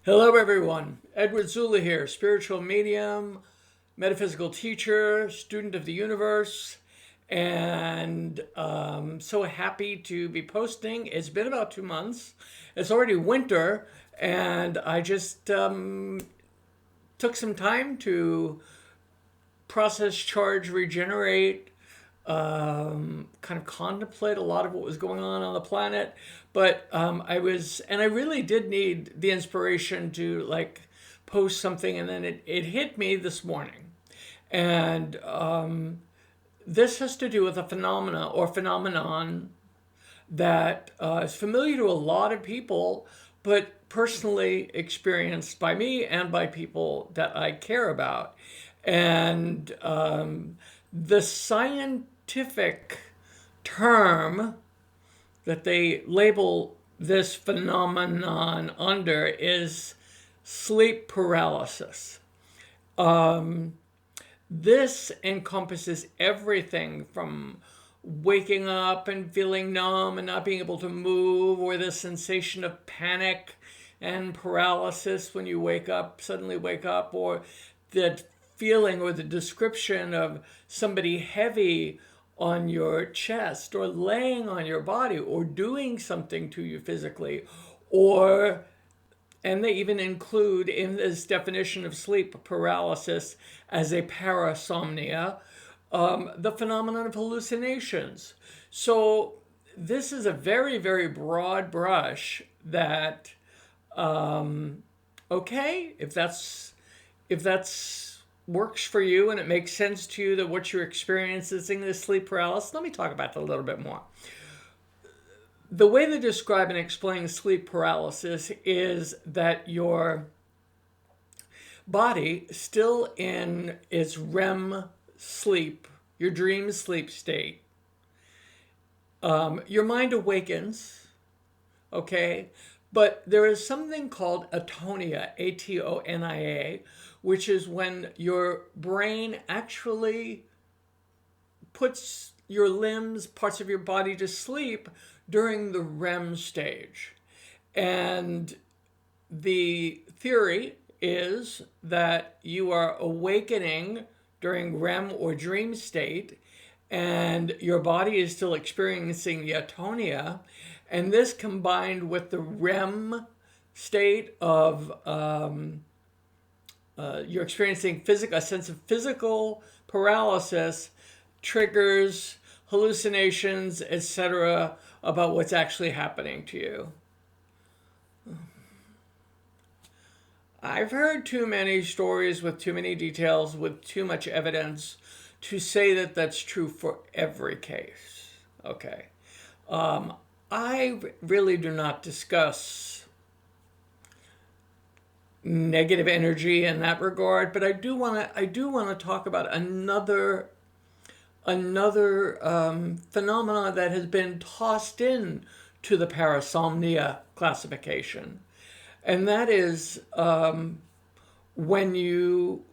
Hello, everyone. Edward Zula here, spiritual medium, metaphysical teacher, student of the universe, and so happy to be posting. It's been about 2 months. It's already winter, and I just took some time to process, charge, regenerate, kind of contemplate a lot of what was going on the planet. But I really did need the inspiration to like post something, and then it hit me this morning. And this has to do with a phenomena or phenomenon that is familiar to a lot of people, but personally experienced by me and by people that I care about. And the scientific term that they label this phenomenon under is sleep paralysis. This encompasses everything from waking up and feeling numb and not being able to move, or the sensation of panic and paralysis when you suddenly wake up, or the feeling or the description of somebody heavy on your chest or laying on your body or doing something to you physically, or and they even include in this definition of sleep paralysis as a parasomnia, the phenomenon of hallucinations. So this is a very, very broad brush that, okay, if that's works for you and it makes sense to you that what you're experiencing is sleep paralysis, let me talk about that a little bit more. The way they describe and explain sleep paralysis is that your body, still in its REM sleep, your dream sleep state, your mind awakens, okay? But there is something called atonia, atonia, which is when your brain actually puts your limbs, parts of your body to sleep during the REM stage. And the theory is that you are awakening during REM or dream state, and your body is still experiencing the atonia. And this combined with the REM state of you're experiencing a sense of physical paralysis, triggers hallucinations, etc., about what's actually happening to you. I've heard too many stories with too many details, with too much evidence to say that that's true for every case. Okay. I really do not discuss negative energy in that regard, but I do want to talk about another phenomena that has been tossed in to the parasomnia classification, and that is when you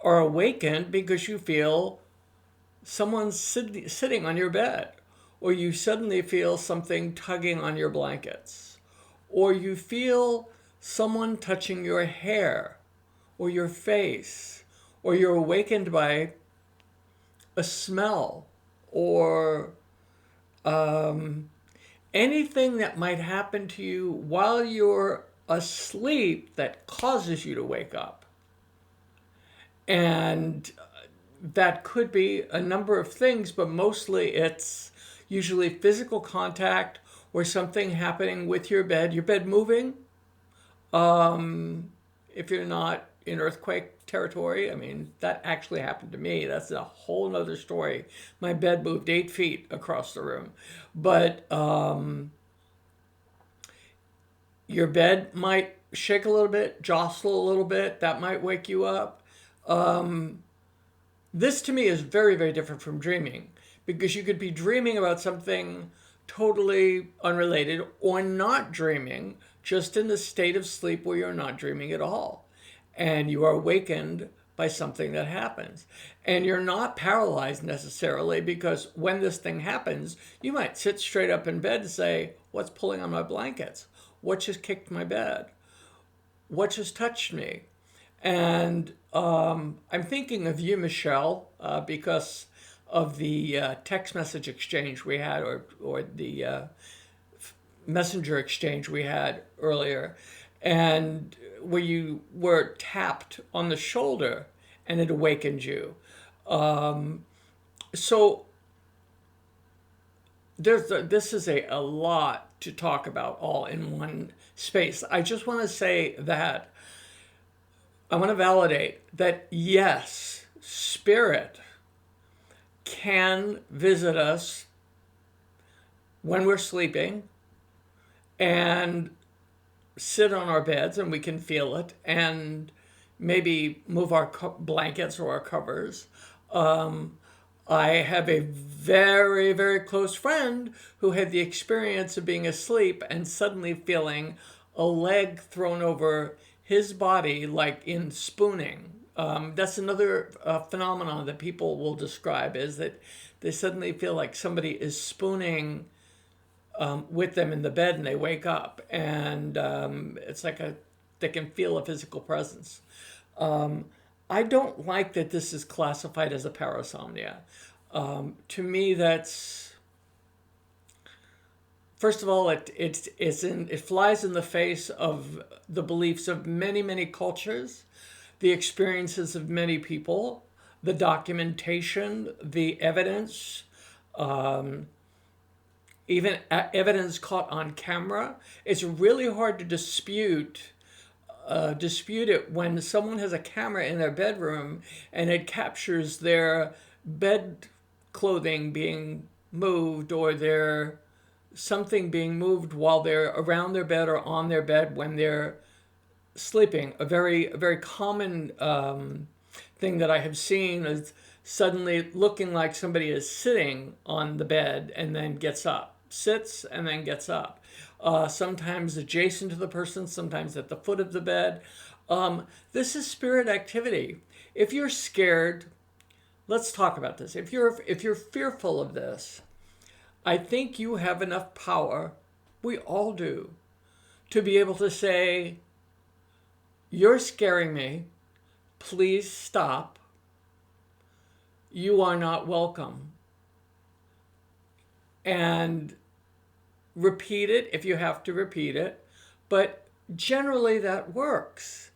are awakened because you feel someone sitting on your bed, or you suddenly feel something tugging on your blankets, or you feel someone touching your hair or your face, or you're awakened by a smell, or anything that might happen to you while you're asleep that causes you to wake up. And that could be a number of things, but mostly it's usually physical contact or something happening with your bed moving. If you're not in earthquake territory, I mean, that actually happened to me. That's a whole nother story. My bed moved 8 feet across the room. But your bed might shake a little bit, jostle a little bit. That might wake you up. This to me is very, very different from dreaming, because you could be dreaming about something totally unrelated, or not dreaming, just in the state of sleep where you're not dreaming at all. And you are awakened by something that happens. And you're not paralyzed necessarily, because when this thing happens, you might sit straight up in bed and say, what's pulling on my blankets? What just kicked my bed? what just touched me? And I'm thinking of you, Michelle, because of the text message exchange we had, or the messenger exchange we had earlier, and where you were tapped on the shoulder and it awakened you. So this is a lot to talk about all in one space. I just want to say that I want to validate that yes, spirit can visit us when we're sleeping and sit on our beds and we can feel it and maybe move our blankets or our covers. I have a very, very close friend who had the experience of being asleep and suddenly feeling a leg thrown over his body, like in spooning. That's another phenomenon that people will describe, is that they suddenly feel like somebody is spooning with them in the bed, and they wake up, and it's like they can feel a physical presence. I don't like that this is classified as a parasomnia. To me, that's, first of all, it flies in the face of the beliefs of many, many cultures, the experiences of many people, the documentation, the evidence, even evidence caught on camera. It's really hard to dispute it when someone has a camera in their bedroom and it captures their bed clothing being moved, or their something being moved while they're around their bed or on their bed when they're sleeping. A very common thing that I have seen is suddenly looking like somebody is sitting on the bed and then gets up, sits and then gets up. Sometimes adjacent to the person, sometimes at the foot of the bed. This is spirit activity. If you're scared, let's talk about this. If you're fearful of this, I think you have enough power, we all do, to be able to say, you're scaring me, please stop. You are not welcome. And repeat it if you have to repeat it, but generally that works.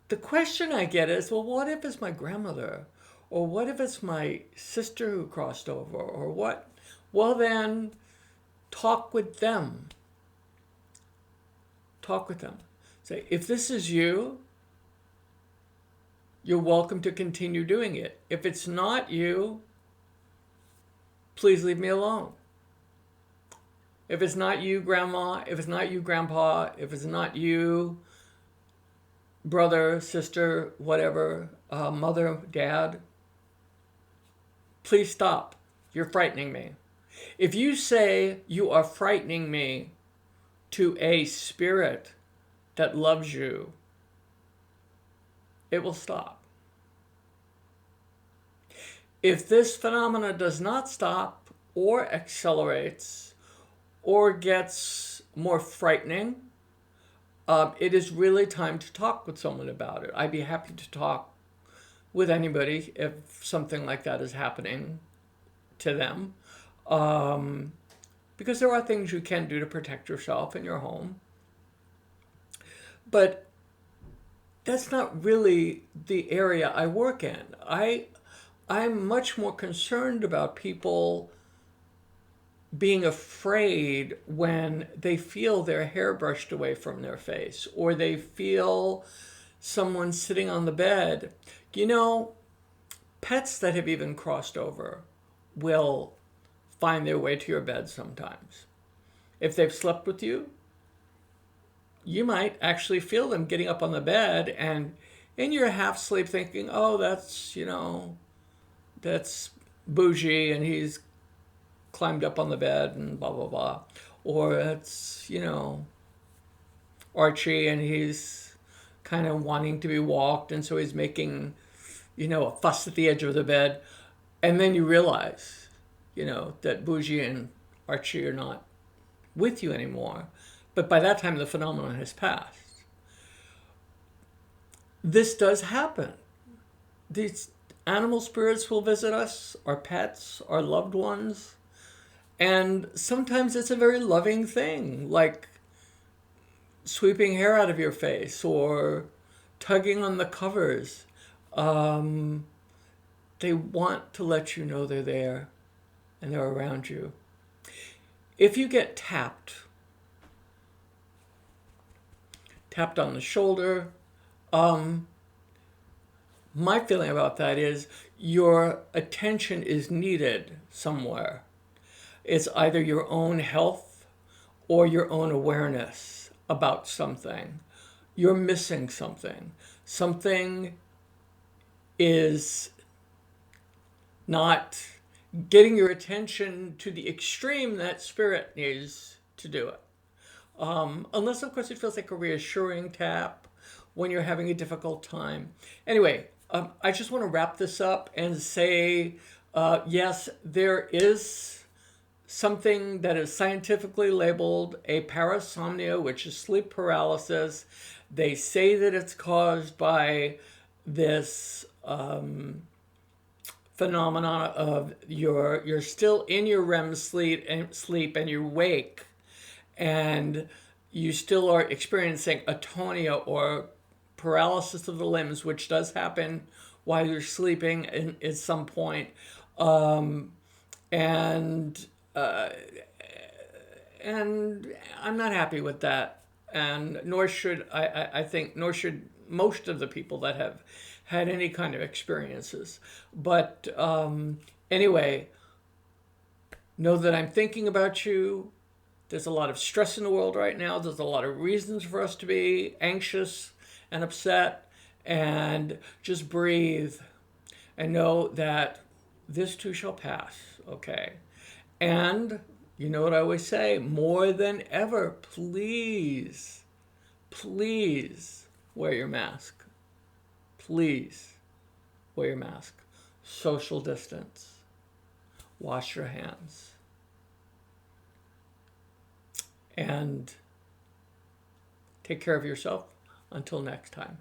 The question I get is, well, what if it's my grandmother? Or what if it's my sister who crossed over? Or what? Well, then talk with them. Talk with them. Say, if this is you, you're welcome to continue doing it. If it's not you, please leave me alone. If it's not you, grandma, if it's not you, grandpa, if it's not you, brother, sister, whatever, mother, dad, please stop. You're frightening me. If you say you are frightening me to a spirit that loves you, it will stop. If this phenomena does not stop or accelerates or gets more frightening, it is really time to talk with someone about it. I'd be happy to talk with anybody if something like that is happening to them. Because there are things you can do to protect yourself in your home. But that's not really the area I work in. I'm much more concerned about people being afraid when they feel their hair brushed away from their face, or they feel someone sitting on the bed. You know, pets that have even crossed over will find their way to your bed sometimes. If they've slept with you, you might actually feel them getting up on the bed, and in your half sleep thinking, oh, that's bougie and he's climbed up on the bed and blah, blah, blah. Or it's, Archie and he's kind of wanting to be walked, and so he's making, a fuss at the edge of the bed. And then you realize, that Bougie and Archie are not with you anymore. But by that time, the phenomenon has passed. this does happen. These animal spirits will visit us, our pets, our loved ones. And sometimes it's a very loving thing, like sweeping hair out of your face or tugging on the covers. Um, they want to let you know they're there and they're around you. If you get tapped on the shoulder, my feeling about that is your attention is needed somewhere. It's either your own health or your own awareness about something. You're missing something. Something is not getting your attention to the extreme that spirit needs to do it. Unless, of course, it feels like a reassuring tap when you're having a difficult time. Anyway, I just want to wrap this up and say, yes, there is something that is scientifically labeled a parasomnia, which is sleep paralysis. They say that it's caused by this phenomenon of you're still in your REM sleep and you wake, and you still are experiencing atonia or paralysis of the limbs, which does happen while you're sleeping at some point. And I'm not happy with that, and nor should I think, nor should most of the people that have had any kind of experiences. But anyway, know that I'm thinking about you. There's a lot of stress in the world right now. There's a lot of reasons for us to be anxious and upset, and just breathe and know that this too shall pass, okay? And you know what I always say, more than ever, please, please wear your mask. Please wear your mask. Social distance. Wash your hands. And take care of yourself until next time.